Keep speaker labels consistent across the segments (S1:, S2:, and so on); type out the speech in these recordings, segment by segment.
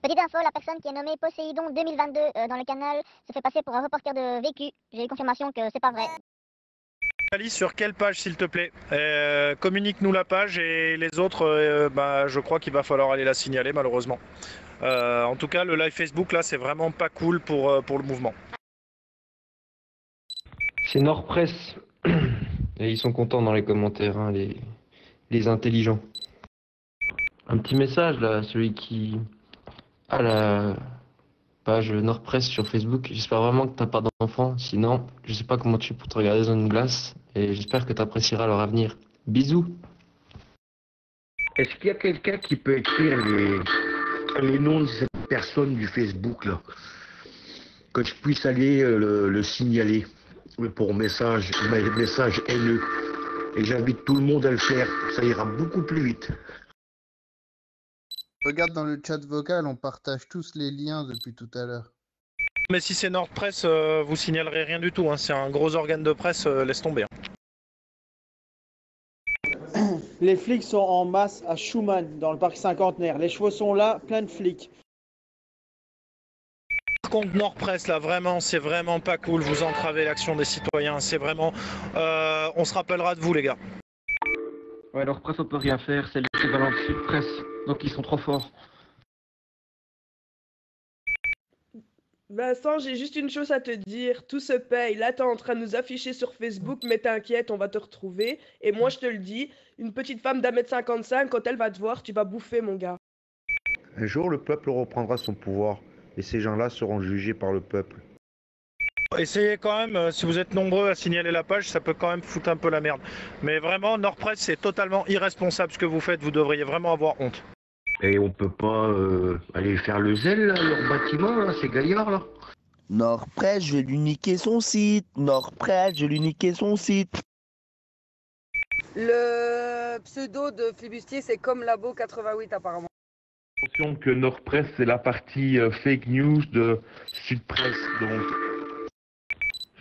S1: Petite info, la personne qui est nommée Poséidon 2022 dans le canal se fait passer pour un reporter de vécu. J'ai eu confirmation que c'est pas vrai.
S2: Alice, sur quelle page s'il te plaît? Communique-nous la page et les autres, je crois qu'il va falloir aller la signaler malheureusement. En tout cas, le live Facebook là, c'est vraiment pas cool pour le mouvement.
S3: C'est Nordpress. Et ils sont contents dans les commentaires, hein, les intelligents. Un petit message là, celui qui a la page Nordpress sur Facebook. J'espère vraiment que t'as pas d'enfant. Sinon, je sais pas comment tu peux te regarder dans une glace. Et j'espère que tu apprécieras leur avenir. Bisous.
S4: Est-ce qu'il y a quelqu'un qui peut écrire les noms de ces personnes du Facebook là, que je puisse aller le signaler pour message haineux. Et j'invite tout le monde à le faire, ça ira beaucoup plus vite.
S5: Regarde dans le chat vocal, on partage tous les liens depuis tout à l'heure.
S2: Mais si c'est Nordpress, vous signalerez rien du tout, hein. C'est un gros organe de presse, laisse tomber.
S6: Les flics sont en masse à Schumann, dans le parc cinquantenaire. Les chevaux sont là, plein de flics.
S2: Par contre, Nordpress, là, vraiment, c'est vraiment pas cool. Vous entravez l'action des citoyens. C'est vraiment... on se rappellera de vous, les gars.
S3: Ouais, Nordpress, on peut rien faire. C'est l'équivalent de Sud Presse. Donc, ils sont trop forts.
S7: Vincent, j'ai juste une chose à te dire. Tout se paye. Là, t'es en train de nous afficher sur Facebook, mais t'inquiète, on va te retrouver. Et moi, je te le dis, une petite femme d'1m55, quand elle va te voir, tu vas bouffer, mon gars.
S8: Un jour, le peuple reprendra son pouvoir. Et ces gens-là seront jugés par le peuple.
S2: Essayez quand même, si vous êtes nombreux à signaler la page, ça peut quand même foutre un peu la merde. Mais vraiment, Nordpress, c'est totalement irresponsable ce que vous faites. Vous devriez vraiment avoir honte.
S4: Et on peut pas aller faire le zèle, là, leur bâtiment, là, ces gaillards, là.
S9: Nordpress, je vais lui niquer son site. Nordpress, je vais lui niquer son site.
S10: Le pseudo de Flibustier, c'est comme Labo 88 apparemment.
S8: Attention que Nordpress, c'est la partie fake news de Sudpresse, donc...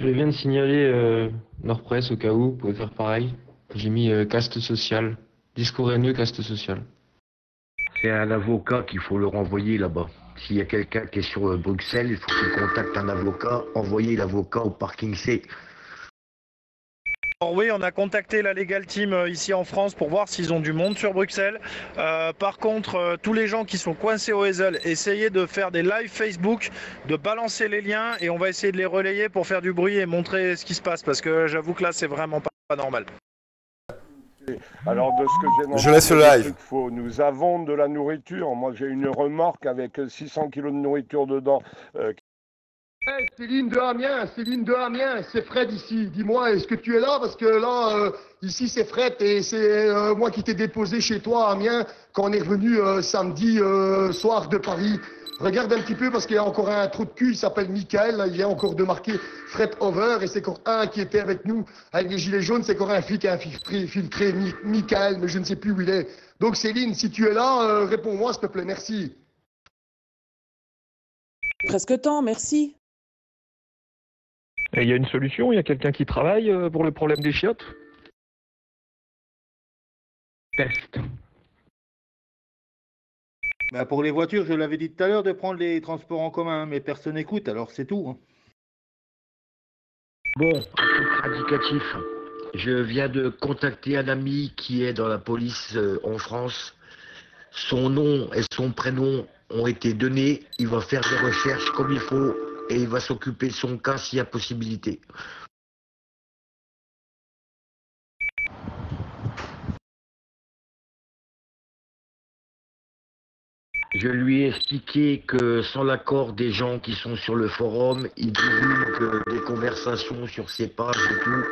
S3: Je viens de signaler Nordpress au cas où, vous pouvez faire pareil. J'ai mis caste social. Discours haineux, caste social.
S4: C'est un avocat qu'il faut le renvoyer là-bas. S'il y a quelqu'un qui est sur Bruxelles, il faut qu'il contacte un avocat. Envoyer l'avocat au parking C.
S2: Alors oui, on a contacté la Legal Team ici en France pour voir s'ils ont du monde sur Bruxelles. Par contre, tous les gens qui sont coincés au Hazel, essayez de faire des lives Facebook, de balancer les liens et on va essayer de les relayer pour faire du bruit et montrer ce qui se passe parce que j'avoue que là, c'est vraiment pas normal.
S11: Alors de ce que j'ai
S12: Je laisse le live.
S11: Faux. Nous avons de la nourriture. Moi j'ai une remorque avec 600 kilos de nourriture dedans.
S13: Céline de Amiens, c'est Fred ici. Dis-moi, est-ce que tu es là? Parce que là, ici c'est Fred et c'est moi qui t'ai déposé chez toi à Amiens quand on est revenu samedi soir de Paris. Regarde un petit peu parce qu'il y a encore un trou de cul, il s'appelle Michael, là, il vient encore de marquer Fred Over et c'est encore un qui était avec nous avec les gilets jaunes, c'est encore un flic infiltré, Michael, mais je ne sais plus où il est. Donc Céline, si tu es là, réponds-moi s'il te plaît, merci.
S10: Presque temps, merci.
S14: Et il y a une solution, il y a quelqu'un qui travaille pour le problème des chiottes?
S4: Test.
S15: Bah pour les voitures, je l'avais dit tout à l'heure de prendre les transports en commun, mais personne n'écoute, alors c'est tout. Hein.
S4: Bon, un truc indicatif. Je viens de contacter un ami qui est dans la police en France. Son nom et son prénom ont été donnés. Il va faire des recherches comme il faut et il va s'occuper de son cas s'il y a possibilité. Je lui ai expliqué que sans l'accord des gens qui sont sur le forum, il divulgue des conversations sur ses pages et tout.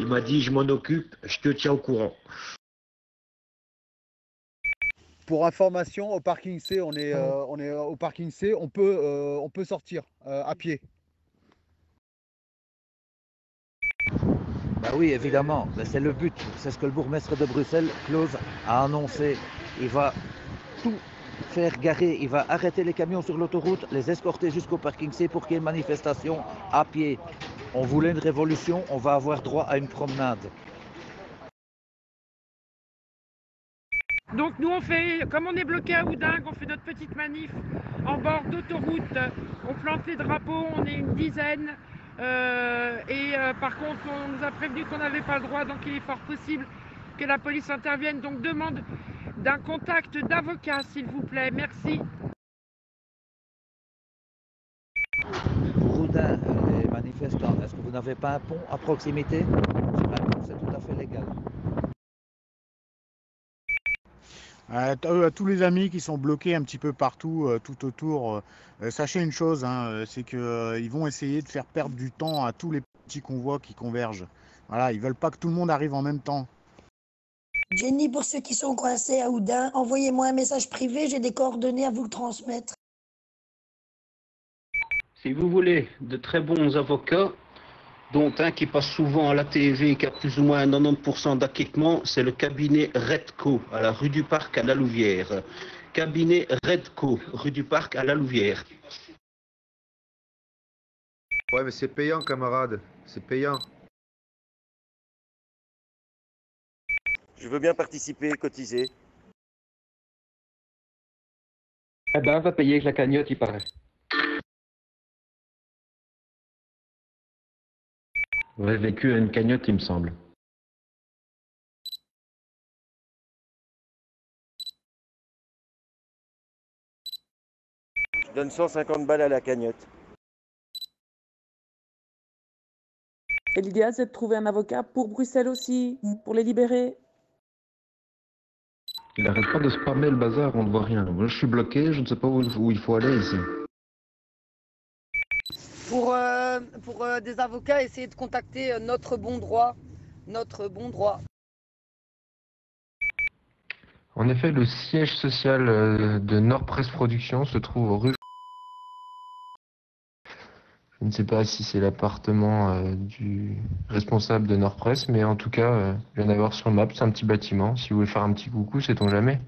S4: Il m'a dit, je m'en occupe, je te tiens au courant.
S16: Pour information, au parking C, on est au parking C, on peut sortir à pied.
S17: Bah oui, évidemment, c'est le but. C'est ce que le bourgmestre de Bruxelles, Claus, a annoncé. Il va tout faire garer, il va arrêter les camions sur l'autoroute, les escorter jusqu'au parking C pour qu'il y ait une manifestation à pied. On voulait une révolution, on va avoir droit à une promenade.
S7: Donc,
S12: Donc nous on fait, comme on est bloqué à Oudingue, on fait notre petite manif en bord d'autoroute, on plante les drapeaux, on est une dizaine. Par contre on nous a prévenu qu'on n'avait pas le droit, donc il est fort possible que la police intervienne. Donc demande d'un contact d'avocat s'il vous plaît, merci.
S17: Pour Oudin, les manifestants, est-ce que vous n'avez pas un pont à proximité? Sur un pont, c'est tout à fait légal.
S16: À tous les amis qui sont bloqués un petit peu partout, tout autour, sachez une chose, hein, c'est qu'ils vont essayer de faire perdre du temps à tous les petits convois qui convergent. Voilà, ils veulent pas que tout le monde arrive en même temps.
S18: Jenny, pour ceux qui sont coincés à Oudin, envoyez-moi un message privé, j'ai des coordonnées à vous transmettre.
S19: Si vous voulez de très bons avocats, dont un qui passe souvent à la TV, qui a plus ou moins 90% d'acquittement, c'est le cabinet Redco, à la rue du Parc à La Louvière. Cabinet Redco, rue du Parc à La Louvière.
S20: Ouais, mais c'est payant, camarade, c'est payant.
S21: Je veux bien participer, cotiser.
S3: Eh ben, va payer avec la cagnotte, il paraît.
S22: Ouais, vécu à une cagnotte, il me semble.
S21: Je donne 150 balles à la cagnotte.
S23: Et l'idéal, c'est de trouver un avocat pour Bruxelles aussi, pour les libérer.
S22: Il arrête pas de spammer le bazar, on ne voit rien. Moi, je suis bloqué, je ne sais pas où il faut aller ici.
S10: Pour des avocats, essayez de contacter notre bon droit. Notre bon droit.
S3: En effet, le siège social de Nord Presse Productions se trouve rue. Je ne sais pas si c'est l'appartement du responsable de Nord Presse, mais en tout cas, je viens d'avoir sur le map, c'est un petit bâtiment. Si vous voulez faire un petit coucou, sait-on jamais.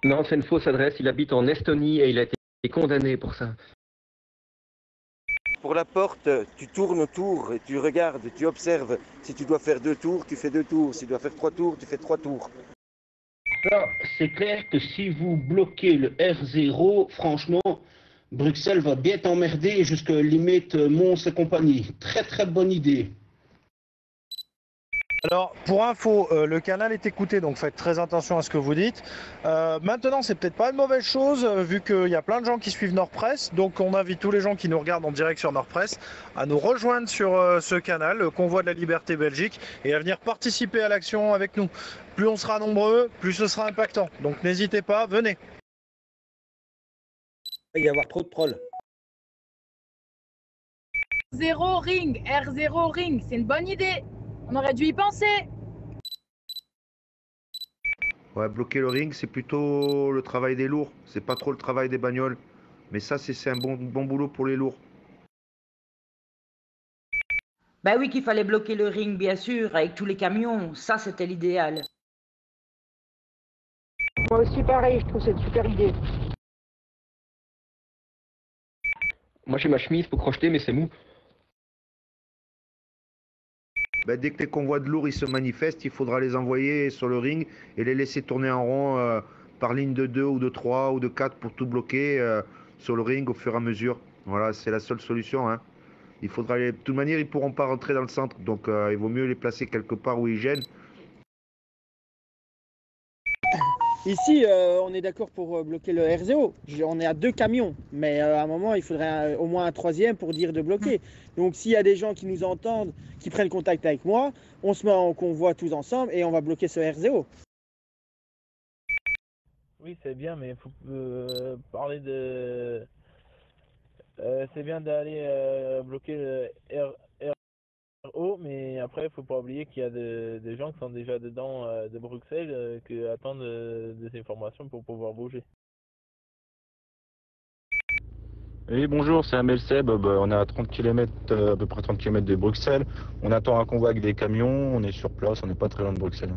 S24: Non, c'est une fausse adresse. Il habite en Estonie et il a été condamné pour ça.
S21: Pour la porte, tu tournes autour et tu regardes, tu observes. Si tu dois faire 2 tours, tu fais 2 tours. Si tu dois faire 3 tours, tu fais 3 tours.
S19: Ça, c'est clair que si vous bloquez le R0, franchement, Bruxelles va bien t'emmerder jusqu'à limite Mons et compagnie. Très très bonne idée.
S2: Alors, pour info, le canal est écouté, donc faites très attention à ce que vous dites. Maintenant, c'est peut-être pas une mauvaise chose, vu qu'il y a plein de gens qui suivent Nord Presse, donc on invite tous les gens qui nous regardent en direct sur Nord Presse à nous rejoindre sur ce canal, le Convoi de la Liberté Belgique, et à venir participer à l'action avec nous. Plus on sera nombreux, plus ce sera impactant. Donc n'hésitez pas, venez.
S6: Il va y avoir trop de trolls.
S25: 0 ring, R0 ring, c'est une bonne idée. On aurait dû y penser.
S20: Ouais, bloquer le ring, c'est plutôt le travail des lourds. C'est pas trop le travail des bagnoles. Mais ça, c'est un bon boulot pour les lourds.
S26: Bah oui, qu'il fallait bloquer le ring, bien sûr, avec tous les camions. Ça, c'était l'idéal.
S12: Moi aussi, pareil, je trouve c'est une super idée.
S24: Moi, j'ai ma chemise pour crocheter, mais c'est mou.
S20: Ben, dès que les convois de lourds ils se manifestent, il faudra les envoyer sur le ring et les laisser tourner en rond par ligne de 2 ou de 3 ou de 4 pour tout bloquer sur le ring au fur et à mesure. Voilà, c'est la seule solution. Hein. Il faudra de toute manière, ils ne pourront pas rentrer dans le centre, donc il vaut mieux les placer quelque part où ils gênent.
S6: Ici, on est d'accord pour bloquer le R0. On est à 2 camions, mais à un moment, il faudrait au moins un 3e pour dire de bloquer. Donc, s'il y a des gens qui nous entendent, qui prennent contact avec moi, on se met en convoi tous ensemble et on va bloquer ce R0.
S27: Oui, c'est bien, mais il faut parler de... c'est bien d'aller bloquer le RO, mais après, il faut pas oublier qu'il y a des gens qui sont déjà dedans de Bruxelles qui attendent des informations pour pouvoir bouger.
S22: Oui, bonjour, c'est Amel Seb. On est à 30 km, à peu près 30 km de Bruxelles. On attend un convoi avec des camions. On est sur place, on n'est pas très loin de Bruxelles.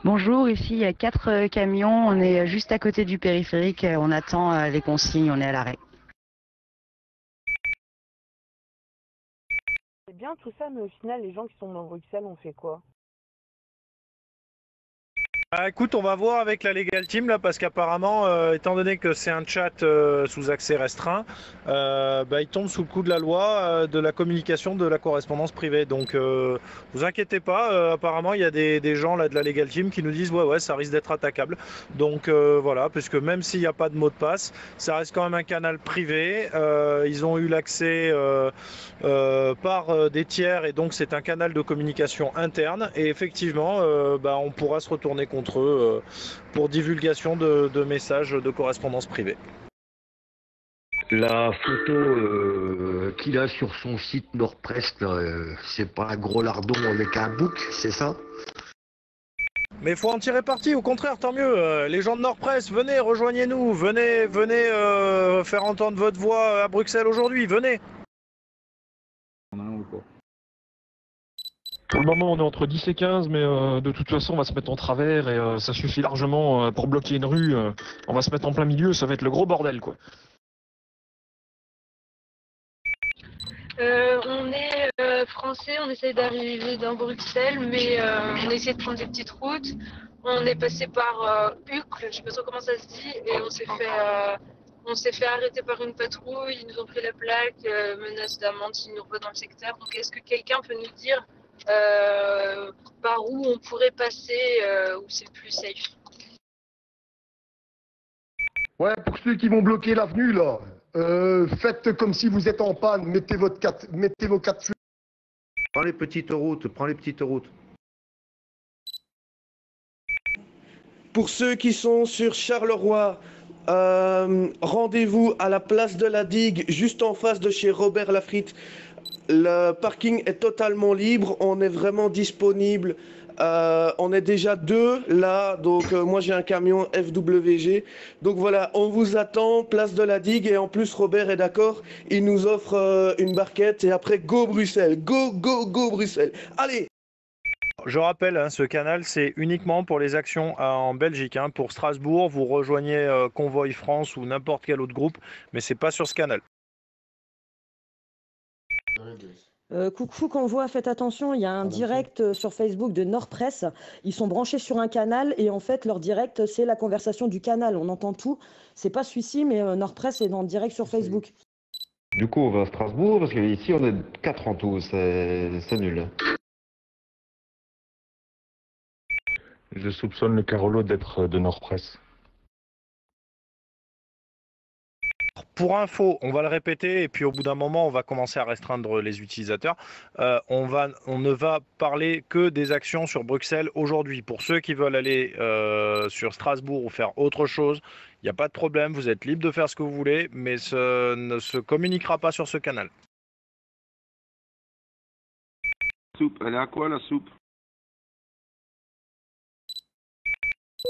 S28: Bonjour, ici il y a 4 camions. On est juste à côté du périphérique. On attend les consignes, on est à l'arrêt.
S1: bien tout ça, mais au final, les gens qui sont dans Bruxelles, on fait quoi?
S2: Ah, écoute, on va voir avec la Legal Team là, parce qu'apparemment, étant donné que c'est un chat sous accès restreint, il tombe sous le coup de la loi de la communication de la correspondance privée. Donc, vous inquiétez pas. Apparemment, il y a des gens là de la Legal Team qui nous disent ouais, ça risque d'être attaquable. Donc voilà, puisque même s'il n'y a pas de mot de passe, ça reste quand même un canal privé. Ils ont eu l'accès par des tiers et donc c'est un canal de communication interne. Et effectivement, on pourra se retourner contre eux pour divulgation de messages de correspondance privée.
S4: La photo qu'il a sur son site Nordpress, c'est pas un gros lardon avec un bouc, c'est ça?
S2: Mais faut en tirer parti, au contraire, tant mieux. Les gens de Nordpress, venez, rejoignez-nous, venez faire entendre votre voix à Bruxelles aujourd'hui, venez.
S5: Pour le moment, on est entre 10 et 15, mais de toute façon, on va se mettre en travers et ça suffit largement pour bloquer une rue. On va se mettre en plein milieu, ça va être le gros bordel, quoi.
S8: On est français, on essaie d'arriver dans Bruxelles, mais on essaie de prendre des petites routes. On est passé par Uccle, je sais pas trop comment ça se dit, et on s'est fait arrêter par une patrouille, ils nous ont pris la plaque, menace d'amende s'ils nous revoient dans le secteur. Donc est-ce que quelqu'un peut nous dire par où on pourrait passer, où c'est plus safe?
S9: Ouais, pour ceux qui vont bloquer l'avenue, là, faites comme si vous êtes en panne, mettez vos quatre feux.
S20: Prends les petites routes,
S11: Pour ceux qui sont sur Charleroi, rendez-vous à la place de la Digue, juste en face de chez Robert Lafritte. Le parking est totalement libre, on est vraiment disponible. On est déjà 2 là, donc moi j'ai un camion FWG. Donc voilà, on vous attend, place de la Digue, et en plus Robert est d'accord, il nous offre une barquette et après go Bruxelles, go Bruxelles. Allez!
S2: Je rappelle, ce canal, c'est uniquement pour les actions en Belgique. Pour Strasbourg, vous rejoignez Convoy France ou n'importe quel autre groupe, mais c'est pas sur ce canal.
S13: Coucou Convoi, faites attention, il y a un direct sur Facebook de Nordpress. Ils sont branchés sur un canal et en fait leur direct c'est la conversation du canal. On entend tout. C'est pas celui-ci, mais Nordpress est dans le direct sur Facebook.
S3: Du coup, on va à Strasbourg parce qu'ici on est 4 en tout, c'est nul.
S22: Je soupçonne le Carolo d'être de Nordpress.
S2: Pour info, on va le répéter et puis au bout d'un moment, on va commencer à restreindre les utilisateurs. On ne va parler que des actions sur Bruxelles aujourd'hui. Pour ceux qui veulent aller sur Strasbourg ou faire autre chose, il n'y a pas de problème, vous êtes libre de faire ce que vous voulez, mais ce ne se communiquera pas sur ce canal.
S14: Soupe, elle est à quoi la soupe?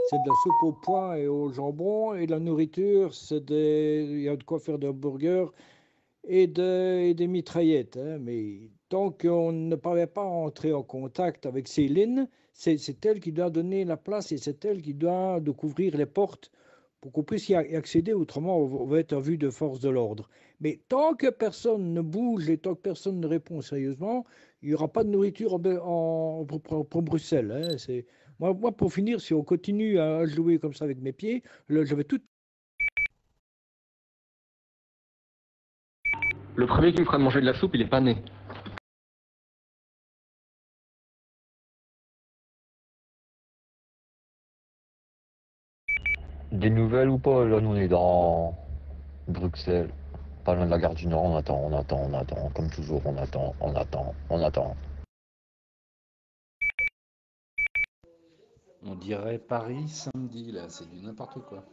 S15: C'est de la soupe au pois et au jambon, et de la nourriture, il y a de quoi faire des burgers et des mitraillettes. Mais tant qu'on ne parvient pas à entrer en contact avec Céline, c'est elle qui doit donner la place et c'est elle qui doit couvrir les portes pour qu'on puisse y accéder. Autrement, on va être en vue de force de l'ordre. Mais tant que personne ne bouge et tant que personne ne répond sérieusement, il n'y aura pas de nourriture pour Bruxelles. Moi, pour finir, si on continue à jouer comme ça avec mes pieds, je vais tout...
S24: Le premier qui me fera manger de la soupe, il est pas né.
S29: Des nouvelles ou pas? Là, nous on est dans Bruxelles, pas loin de la gare du Nord. On attend, comme toujours, on attend.
S30: On dirait Paris samedi, là, c'est du n'importe quoi.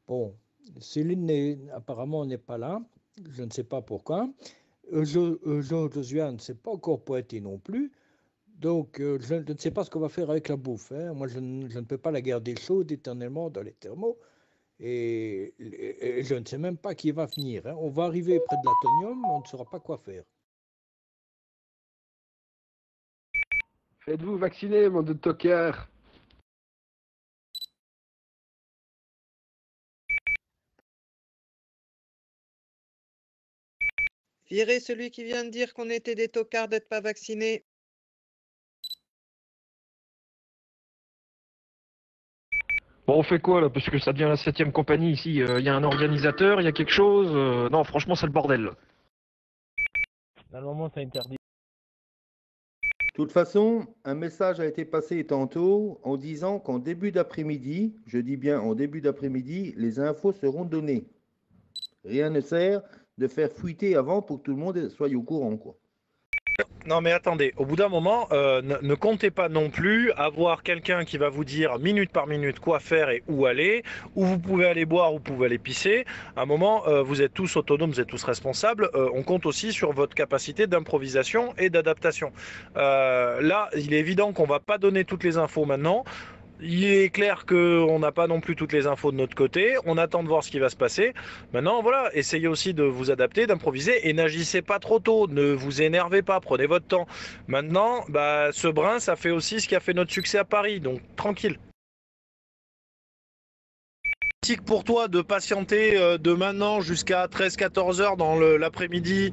S15: Bon, Céline apparemment n'est pas là, je ne sais pas pourquoi. Josué ne s'est pas encore pointé non plus, donc je ne sais pas ce qu'on va faire avec la bouffe. Moi, je ne peux pas la garder chaude éternellement dans les thermos, et je ne sais même pas qui va venir. On va arriver près de l'Atonium, on ne saura pas quoi faire.
S9: Faites-vous vacciner, mon de toqueurs.
S7: Virez celui qui vient de dire qu'on était des tocards d'être pas vaccinés.
S5: Bon, on fait quoi là? Parce que ça devient la 7e compagnie ici. Il y a un organisateur, il y a quelque chose. Non, franchement, c'est le bordel.
S27: Normalement, c'est interdit.
S20: De toute façon, un message a été passé tantôt en disant qu'en début d'après-midi, je dis bien en début d'après-midi, les infos seront données. Rien ne sert de faire fuiter avant pour que tout le monde soit au courant, quoi.
S2: Non mais attendez, au bout d'un moment, ne comptez pas non plus avoir quelqu'un qui va vous dire minute par minute quoi faire et où aller, où vous pouvez aller boire, où vous pouvez aller pisser. À un moment, vous êtes tous autonomes, vous êtes tous responsables. On compte aussi sur votre capacité d'improvisation et d'adaptation. Là, il est évident qu'on va pas donner toutes les infos maintenant. Il est clair qu'on n'a pas non plus toutes les infos de notre côté. On attend de voir ce qui va se passer. Maintenant, voilà, essayez aussi de vous adapter, d'improviser et n'agissez pas trop tôt. Ne vous énervez pas, prenez votre temps. Maintenant, ce brin, ça fait aussi ce qui a fait notre succès à Paris. Donc, tranquille. Pour toi de patienter de maintenant jusqu'à 13-14 heures dans l'après-midi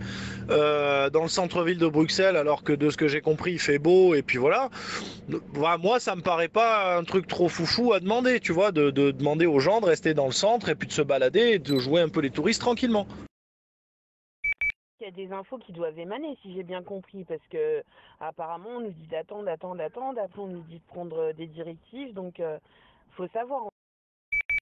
S2: dans le centre-ville de Bruxelles, alors que de ce que j'ai compris il fait beau et puis voilà. Moi ça me paraît pas un truc trop foufou à demander, tu vois, de demander aux gens de rester dans le centre et puis de se balader et de jouer un peu les touristes tranquillement.
S1: Il y a des infos qui doivent émaner, si j'ai bien compris, parce que apparemment on nous dit d'attendre, après on nous dit de prendre des directives, donc faut savoir.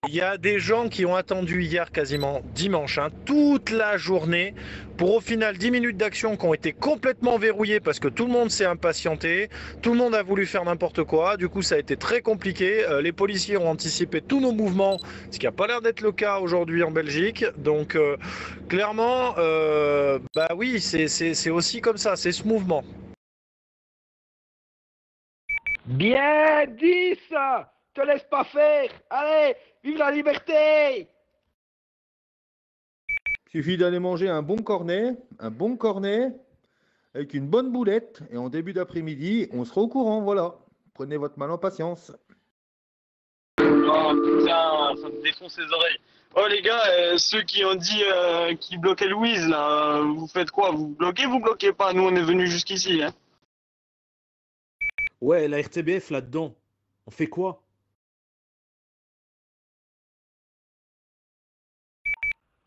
S2: Il y a des gens qui ont attendu hier quasiment dimanche, toute la journée, pour au final 10 minutes d'action qui ont été complètement verrouillées parce que tout le monde s'est impatienté, tout le monde a voulu faire n'importe quoi, du coup ça a été très compliqué, les policiers ont anticipé tous nos mouvements, ce qui n'a pas l'air d'être le cas aujourd'hui en Belgique, donc clairement, oui, c'est aussi comme ça, c'est ce mouvement.
S10: Bien dit ça! Te laisse pas faire! Allez! Vive la liberté!
S20: Il suffit d'aller manger un bon cornet avec une bonne boulette et en début d'après-midi, on sera au courant, voilà. Prenez votre mal en patience.
S10: Oh putain, ça me défonce les oreilles. Oh les gars, ceux qui ont dit qu'ils bloquaient Louise, là, vous faites quoi? Vous bloquez pas? Nous on est venus jusqu'ici, hein.
S16: Ouais, la RTBF là-dedans. On fait quoi?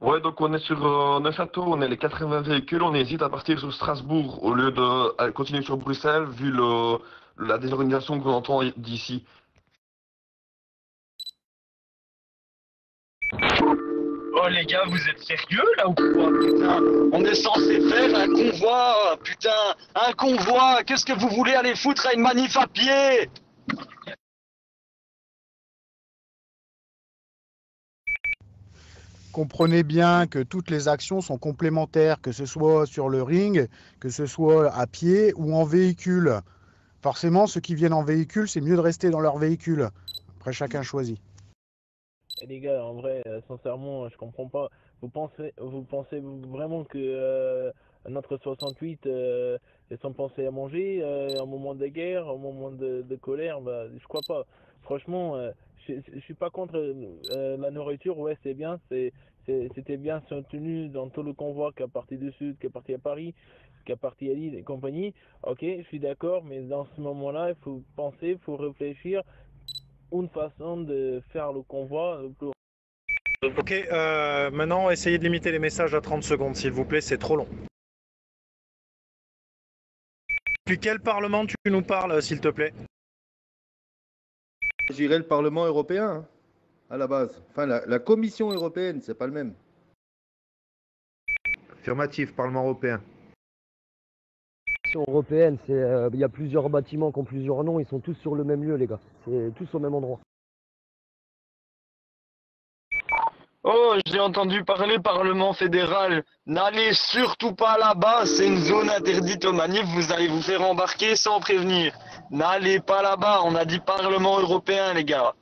S22: Ouais, donc on est sur Neuchâtel, on est les 80 véhicules, on hésite à partir sur Strasbourg au lieu de continuer sur Bruxelles, vu la désorganisation qu'on entend d'ici.
S10: Oh les gars, vous êtes sérieux là ou quoi? Putain, on est censé faire un convoi, putain, un convoi. Qu'est-ce que vous voulez aller foutre à une manif à pied?
S17: Comprenez bien que toutes les actions sont complémentaires, que ce soit sur le ring, que ce soit à pied ou en véhicule. Forcément, ceux qui viennent en véhicule, c'est mieux de rester dans leur véhicule. Après, chacun choisit.
S27: Et les gars, en vrai, sincèrement, je comprends pas. Vous pensez vraiment que notre 68, ils sont pensés à manger au moment de guerre, au moment de colère? Je crois pas. Franchement, je suis pas contre la nourriture. Ouais, c'est bien. C'était bien soutenu dans tout le convoi qui est parti du sud, qui est parti à Paris, qui est parti à Lille et compagnie. Ok, je suis d'accord, mais dans ce moment-là, il faut penser, il faut réfléchir une façon de faire le convoi.
S2: Ok, maintenant essayez de limiter les messages à 30 secondes s'il vous plaît, c'est trop long. Puis quel parlement tu nous parles s'il te plaît?
S20: J'irai le Parlement européen, à la base. Enfin, la Commission européenne, c'est pas le même. Affirmatif, Parlement européen.
S18: Européenne, il y a plusieurs bâtiments qui ont plusieurs noms, ils sont tous sur le même lieu les gars, c'est tous au même endroit.
S10: Oh, j'ai entendu parler Parlement fédéral. N'allez surtout pas là-bas, c'est une zone interdite aux manifs, vous allez vous faire embarquer sans prévenir. N'allez pas là-bas, on a dit Parlement européen les gars.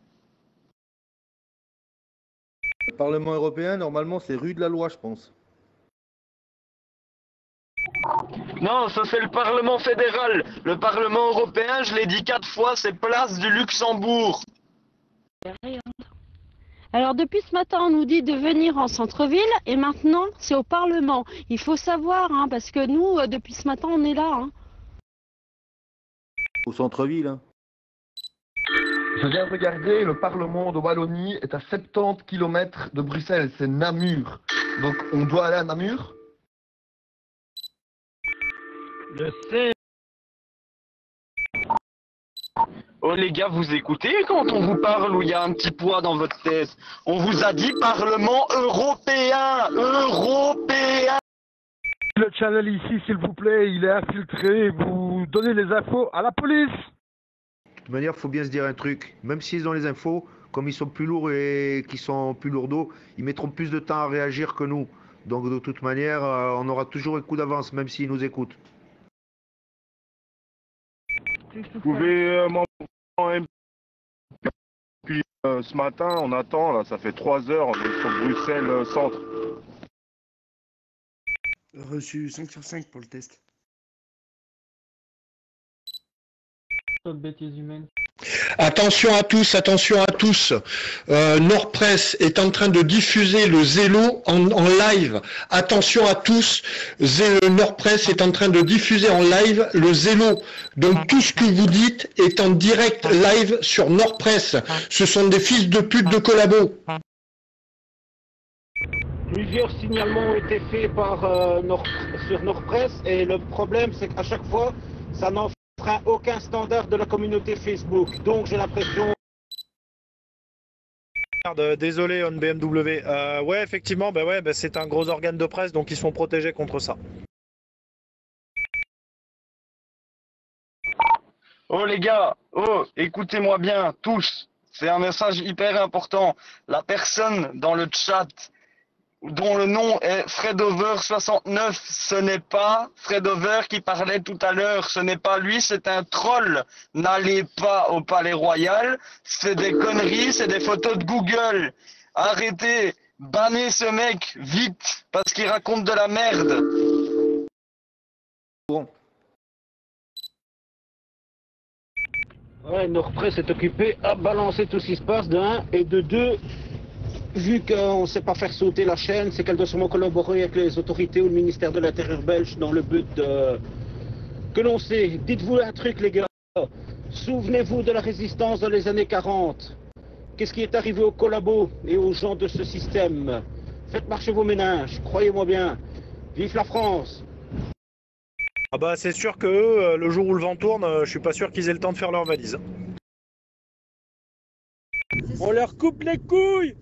S20: Le Parlement européen, normalement, c'est rue de la Loi, je pense.
S10: Non, ça c'est le Parlement fédéral. Le Parlement européen, je l'ai dit 4 fois, c'est place du Luxembourg.
S4: Alors depuis ce matin, on nous dit de venir en centre-ville et maintenant c'est au Parlement. Il faut savoir, hein, parce que nous, depuis ce matin, on est là. Hein.
S6: Au centre-ville, hein.
S22: Je viens de regarder, le Parlement de Wallonie est à 70 km de Bruxelles, c'est Namur. Donc on doit aller à Namur?
S10: Je sais. Oh les gars, vous écoutez quand on vous parle ou il y a un petit poids dans votre tête? On vous a dit Parlement européen. Européen.
S8: Le channel ici, s'il vous plaît, il est infiltré. Vous donnez les infos à la police.
S20: De toute manière, il faut bien se dire un truc. Même s'ils ont les infos, comme ils sont plus lourds et qu'ils sont plus lourdeaux, ils mettront plus de temps à réagir que nous. Donc de toute manière, on aura toujours un coup d'avance, même s'ils nous écoutent.
S14: Vous pouvez m'envoyer puis ce matin, on attend, là, ça fait 3 heures, on est sur Bruxelles Centre.
S12: Reçu 5 sur 5 pour le test.
S19: Bêtises humaines.
S21: Attention à tous, attention à tous. Nordpresse est en train de diffuser le Zélo en live. Attention à tous. Nordpresse est en train de diffuser en live le Zélo. Donc tout ce que vous dites est en direct live sur Nordpresse. Ce sont des fils de pute de collabos.
S23: Plusieurs signalements ont été faits par, sur Nordpresse et le problème c'est qu'à chaque fois, ça n'enfreint aucun standard de la communauté Facebook. Donc j'ai l'impression...
S2: Désolé on BMW. Ouais effectivement, c'est un gros organe de presse donc ils sont protégés contre ça.
S10: Oh les gars, oh, écoutez-moi bien, tous. C'est un message hyper important. La personne dans le chat dont le nom est Fredover69, ce n'est pas Fredover qui parlait tout à l'heure, ce n'est pas lui, c'est un troll. N'allez pas au Palais Royal, c'est des conneries, c'est des photos de Google. Arrêtez, bannez ce mec, vite, parce qu'il raconte de la merde.
S6: Bon.
S23: Ouais, Nordpresse est occupé à balancer tout ce qui se passe de 1 et de 2. Vu qu'on ne sait pas faire sauter la chaîne, c'est qu'elle doit sûrement collaborer avec les autorités ou le ministère de l'Intérieur belge dans le but de... que l'on sait. Dites-vous un truc les gars, souvenez-vous de la résistance dans les années 40. Qu'est-ce qui est arrivé aux collabos et aux gens de ce système? Faites marcher vos méninges, croyez-moi bien. Vive la France!
S2: Ah bah c'est sûr que eux, le jour où le vent tourne, je suis pas sûr qu'ils aient le temps de faire leur valise.
S8: On leur coupe les couilles.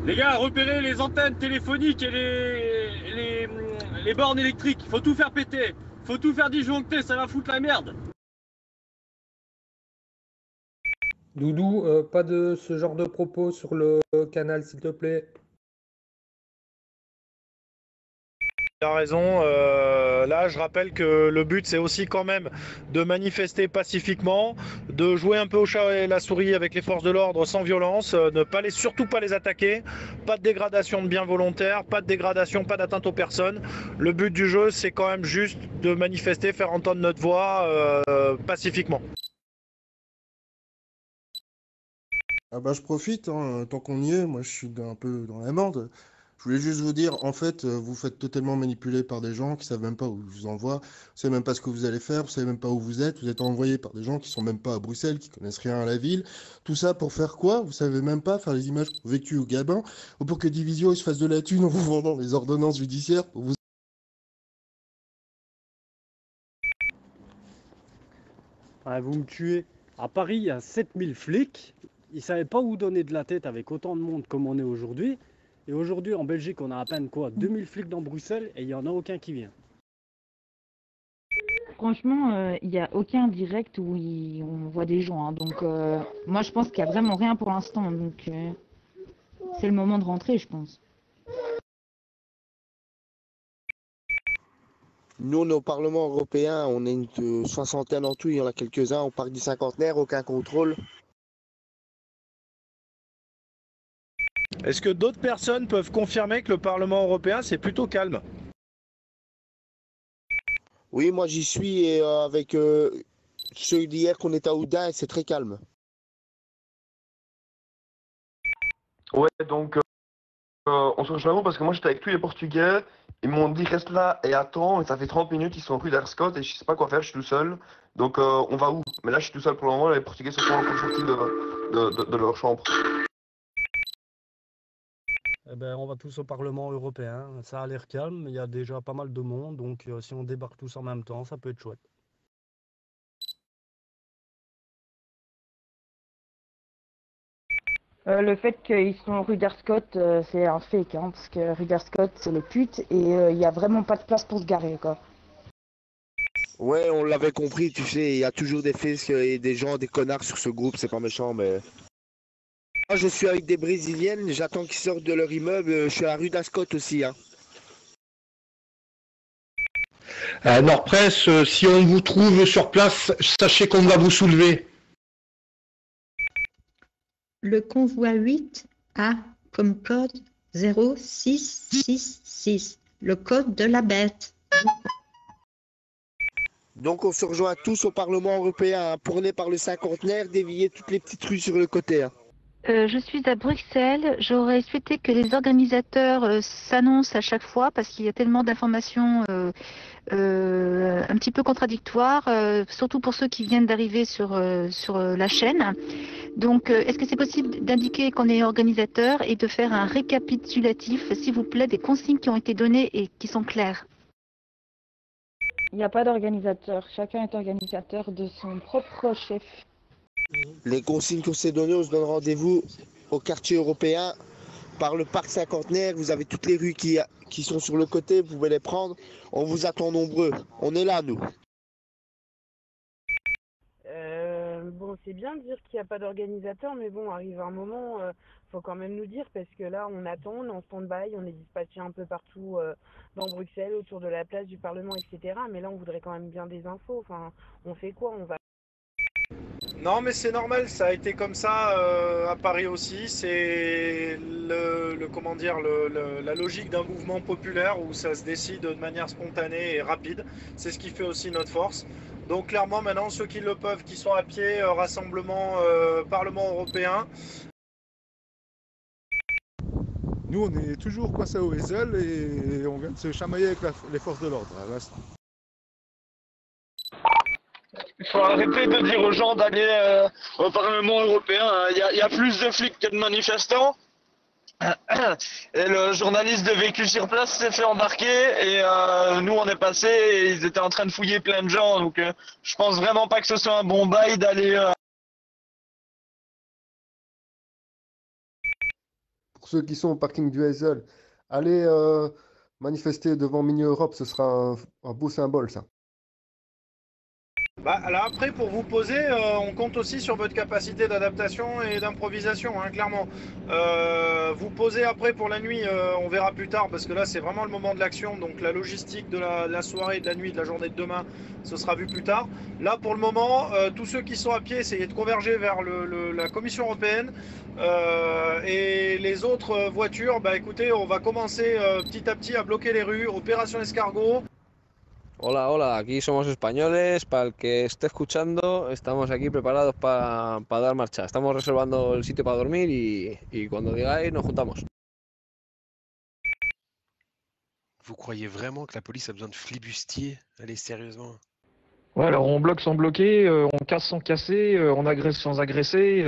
S25: Les gars, repérez les antennes téléphoniques et les bornes électriques. Faut tout faire péter. Faut tout faire disjoncter, ça va foutre la merde.
S26: Doudou, pas de ce genre de propos sur le canal, s'il te plaît.
S2: Il a raison, là je rappelle que le but c'est aussi quand même de manifester pacifiquement, de jouer un peu au chat et la souris avec les forces de l'ordre sans violence, ne pas surtout pas les attaquer, pas de dégradation de biens volontaires, pas de dégradation, pas d'atteinte aux personnes. Le but du jeu c'est quand même juste de manifester, faire entendre notre voix pacifiquement.
S12: Ah bah je profite, hein, tant qu'on y est, moi je suis un peu dans la merde. Je voulais juste vous dire, en fait, vous faites totalement manipuler par des gens qui savent même pas où je vous envoie, vous savez même pas ce que vous allez faire, vous savez même pas où vous êtes envoyé par des gens qui sont même pas à Bruxelles, qui connaissent rien à la ville. Tout ça pour faire quoi? Vous savez même pas faire les images vécues au Gabin, ou pour que Divisio se fasse de la thune en vous vendant les ordonnances judiciaires pour vous...
S28: Ah, vous me tuez. À Paris, il y a 7000 flics. Ils savaient pas où donner de la tête avec autant de monde comme on est aujourd'hui. Et aujourd'hui, en Belgique, on a à peine quoi 2000 flics dans Bruxelles et il n'y en a aucun qui vient.
S31: Franchement, il n'y a aucun direct où on voit des gens. Hein. Donc, moi, je pense qu'il n'y a vraiment rien pour l'instant. Donc, c'est le moment de rentrer, je pense.
S32: Nous, nos parlements européens, on est une soixantaine en tout. Il y en a quelques-uns au parc du cinquantenaire, aucun contrôle.
S2: Est-ce que d'autres personnes peuvent confirmer que le Parlement européen c'est plutôt calme?
S32: Oui, moi j'y suis et avec ceux d'hier qu'on était à Oudin, c'est très calme.
S22: Ouais, donc on se rejoint parce que moi j'étais avec tous les Portugais. Ils m'ont dit reste là et attends. Et ça fait 30 minutes, ils sont rue d'Arscott et je sais pas quoi faire, je suis tout seul. Donc on va où? Mais là je suis tout seul pour le moment. Les Portugais sont pas encore sortis de leur chambre.
S28: Eh ben, on va tous au Parlement européen. Ça a l'air calme, il y a déjà pas mal de monde, donc si on débarque tous en même temps, ça peut être chouette.
S31: Le fait qu'ils sont rue d'Arscott, c'est un fake, hein, parce que rue d'Arscott, c'est les putes et il n'y a vraiment pas de place pour se garer, quoi.
S32: Ouais, on l'avait compris, tu sais, il y a toujours des faits et des gens, des connards sur ce groupe, c'est pas méchant, mais... Moi, je suis avec des Brésiliennes, j'attends qu'ils sortent de leur immeuble, je suis à rue d'Ascot aussi, hein.
S21: Nord-Presse, si on vous trouve sur place, sachez qu'on va vous soulever.
S3: Le convoi 8 a comme code 0666, le code de la bête.
S32: Donc on se rejoint tous au Parlement européen, hein, prôné par le cinquantenaire, dévier toutes les petites rues sur le côté, hein.
S31: Je suis à Bruxelles. J'aurais souhaité que les organisateurs s'annoncent à chaque fois parce qu'il y a tellement d'informations un petit peu contradictoires, surtout pour ceux qui viennent d'arriver sur la chaîne. Donc, est-ce que c'est possible d'indiquer qu'on est organisateur et de faire un récapitulatif, s'il vous plaît, des consignes qui ont été données et qui sont claires? Il n'y a pas d'organisateur. Chacun est organisateur de son propre chef.
S32: Les consignes qu'on s'est données, on se donne rendez-vous au quartier européen par le parc cinquantenaire. Vous avez toutes les rues qui sont sur le côté, vous pouvez les prendre. On vous attend nombreux. On est là, nous.
S1: Bon, c'est bien de dire qu'il n'y a pas d'organisateur, mais bon, arrive un moment, faut quand même nous dire, parce que là, on attend, on est en stand-by, on est dispatché un peu partout dans Bruxelles, autour de la place du Parlement, etc. Mais là, on voudrait quand même bien des infos. Enfin, on fait quoi? On va...
S2: Non, mais c'est normal, ça a été comme ça à Paris aussi. C'est comment dire, la logique d'un mouvement populaire où ça se décide de manière spontanée et rapide. C'est ce qui fait aussi notre force. Donc clairement, maintenant, ceux qui le peuvent, qui sont à pied, rassemblement Parlement européen.
S5: Nous, on est toujours coincés au Wesel et on vient de se chamailler avec les forces de l'ordre à l'instant.
S10: Il faut arrêter de dire aux gens d'aller au Parlement européen. Il y a plus de flics que de manifestants. Et le journaliste de véhicule sur place s'est fait embarquer et nous on est passé et ils étaient en train de fouiller plein de gens. Donc je pense vraiment pas que ce soit un bon bail d'aller...
S12: Pour ceux qui sont au parking du Hazel, allez manifester devant Mini Europe, ce sera un beau symbole, ça.
S2: Bah, alors après, pour vous poser, on compte aussi sur votre capacité d'adaptation et d'improvisation, hein, clairement. Vous posez après pour la nuit, on verra plus tard, parce que là, c'est vraiment le moment de l'action. Donc la logistique de la soirée, de la nuit, de la journée de demain, ce sera vu plus tard. Là, pour le moment, tous ceux qui sont à pied, essayez de converger vers la Commission européenne. Et les autres voitures, bah écoutez, on va commencer petit à petit à bloquer les rues, opération escargot.
S6: Hola, hola, aquí somos españoles. Para el que esté escuchando, estamos aquí preparados para dar marcha. Estamos reservando el sitio para dormir y cuando digáis nos juntamos.
S7: Vous croyez vraiment que la police a besoin de flibustiers? Allez, sérieusement.
S9: Ouais, alors on bloque sans bloquer, on casse sans casser, on agresse sans agresser.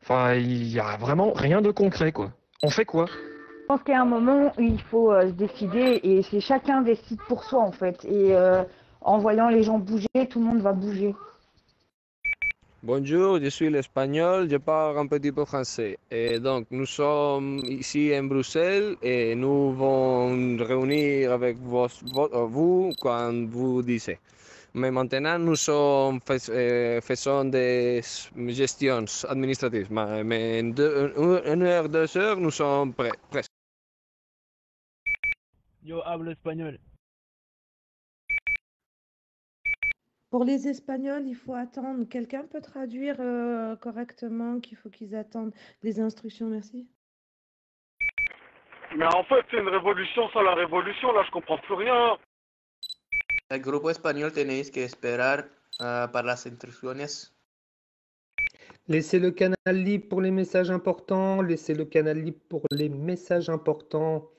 S9: Enfin, il y a vraiment rien de concret, quoi. On fait quoi?
S31: Je pense qu'il y a un moment où il faut se décider et c'est chacun décide pour soi en fait. Et en voyant les gens bouger, tout le monde va bouger.
S6: Bonjour, je suis l'espagnol, je parle un petit peu français. Et donc, nous sommes ici en Bruxelles et nous allons réunir avec vous quand vous dites. Mais maintenant, nous sommes faisons des gestions administratives. Mais en 1 heure, 2 heures, nous sommes prêts.
S27: Yo hablo espagnol.
S6: Pour les Espagnols, il faut attendre. Quelqu'un peut traduire correctement qu'il faut qu'ils attendent des instructions, merci.
S11: Mais en fait, c'est une révolution sans la révolution, là, je comprends plus rien.
S13: El grupo español tenéis que esperar
S4: para las instrucciones.
S26: Laissez le canal libre pour les messages importants. Laissez le canal libre pour les messages importants.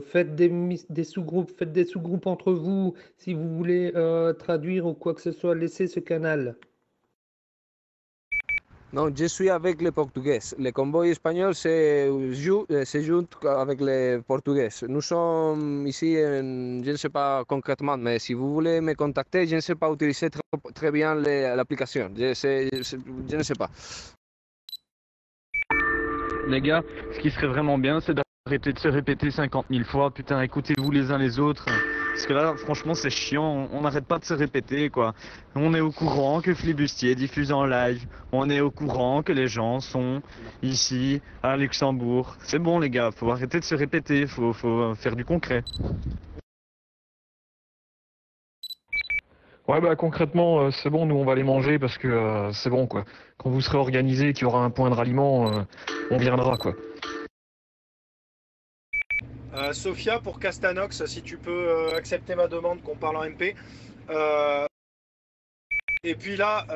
S26: Faites des sous-groupes, faites des sous-groupes entre vous. Si vous voulez traduire ou quoi que ce soit, laissez ce canal.
S6: Non, je suis avec les Portugais. Le convoi espagnol se junte avec les Portugais. Nous sommes ici, je ne sais pas concrètement, mais si vous voulez me contacter, je ne sais pas utiliser très bien l'application. Je ne sais pas.
S13: Les gars, ce qui serait vraiment bien, c'est d'arrêter de se répéter 50 000 fois. Putain, écoutez-vous les uns les autres. Parce que là, franchement, c'est chiant. On n'arrête pas de se répéter, quoi. On est au courant que Flibustier diffuse en live. On est au courant que les gens sont ici, à Luxembourg. C'est bon, les gars. Faut arrêter de se répéter. Faut faire du concret.
S9: Ouais, bah concrètement, c'est bon, nous on va les manger parce que c'est bon, quoi. Quand vous serez organisé, qu'il y aura un point de ralliement, on viendra, quoi.
S2: Sophia, pour Castanox, si tu peux accepter ma demande qu'on parle en MP. Et puis là,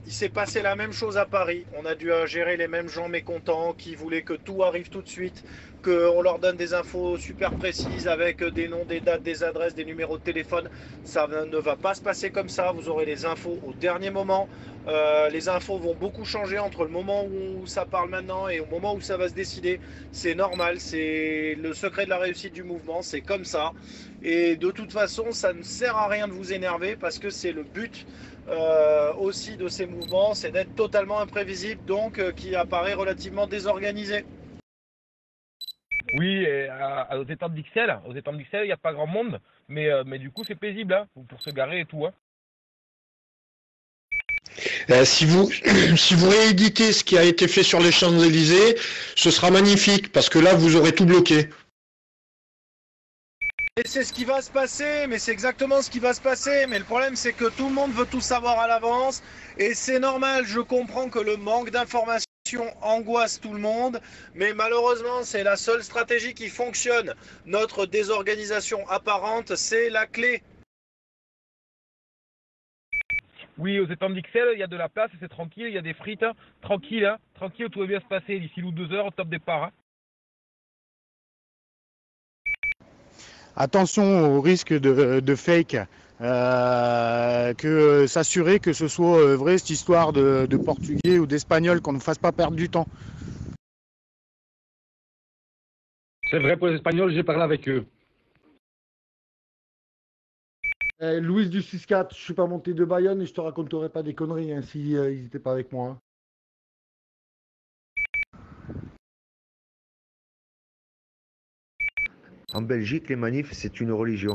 S2: il s'est passé la même chose à Paris. On a dû gérer les mêmes gens mécontents qui voulaient que tout arrive tout de suite, qu'on leur donne des infos super précises avec des noms, des dates, des adresses, des numéros de téléphone. Ça ne va pas se passer comme ça. Vous aurez les infos au dernier moment. Les infos vont beaucoup changer entre le moment où ça parle maintenant et au moment où ça va se décider. C'est normal, c'est le secret de la réussite du mouvement, c'est comme ça. Et de toute façon, ça ne sert à rien de vous énerver parce que c'est le but aussi de ces mouvements, c'est d'être totalement imprévisible, donc qui apparaît relativement désorganisé.
S25: Oui, et aux étangs d'Ixelles, il n'y a pas grand monde, mais du coup c'est paisible hein, pour se garer et tout. Hein.
S21: Si vous rééditez ce qui a été fait sur les Champs-Élysées, ce sera magnifique, parce que là, vous aurez tout bloqué.
S2: Et c'est ce qui va se passer, mais c'est exactement ce qui va se passer. Mais le problème, c'est que tout le monde veut tout savoir à l'avance. Et c'est normal, je comprends que le manque d'information angoisse tout le monde. Mais malheureusement, c'est la seule stratégie qui fonctionne. Notre désorganisation apparente, c'est la clé.
S25: Oui, aux étangs d'Ixelles, il y a de la place, c'est tranquille, il y a des frites. Tranquille, hein, tranquille, tout va bien se passer d'ici 1 ou 2 heures au top départ. Hein.
S14: Attention au risque de fake, que s'assurer que ce soit vrai cette histoire de portugais ou d'espagnol, qu'on ne fasse pas perdre du temps.
S28: C'est vrai pour les Espagnols, j'ai parlé avec eux.
S15: Louis du 6-4, je suis pas monté de Bayonne et je te raconterai pas des conneries hein, si ils n'étaient pas avec moi. Hein.
S32: En Belgique, les manifs, c'est une religion.